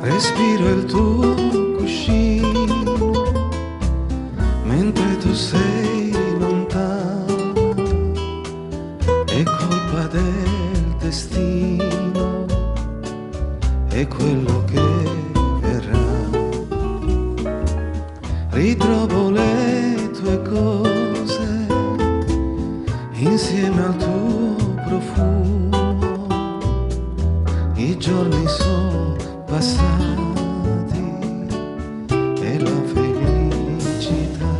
Respiro il tuo cuscino mentre tu sei lontano, è colpa del destino, è quello che verrà. Ritrovo le tue cose insieme al tuo profumo, i giorni sono passati e la felicità.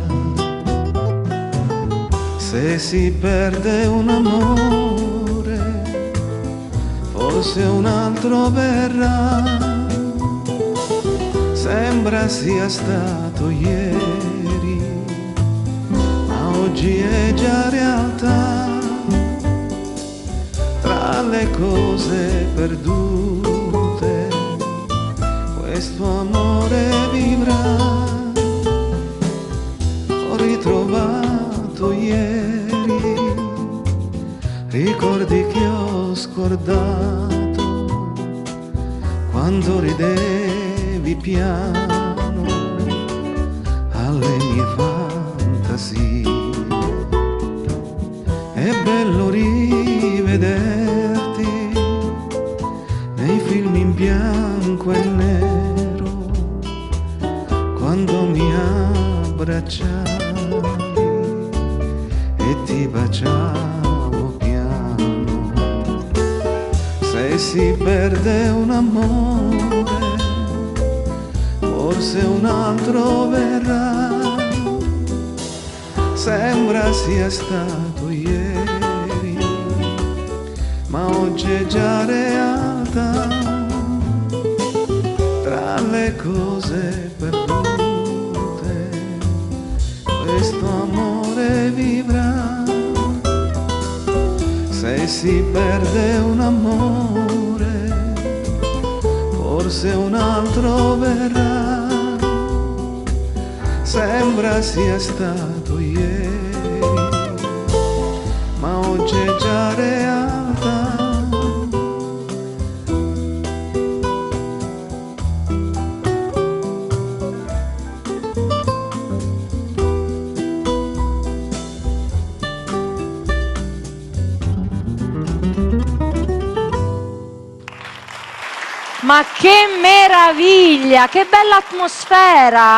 Se si perde un amore, forse un altro verrà. Sembra sia stato ieri, ma oggi è già realtà. Tra le cose perdute questo amore vivrà. Ho ritrovato ieri ricordi che ho scordato, quando ridevi piano alle mie fantasie. È bello rivederti nei film in bianco e nero, quando mi abbracciavi e ti baciavo piano. Se si perde un amore, forse un altro verrà. Sembra sia stato ieri, ma oggi è già realtà. Tra le cose perdute questo amore vivrà. Se si perde un amore, forse un altro verrà. Sembra sia stato ieri, ma oggi è già realtà. Ma che meraviglia, che bella atmosfera!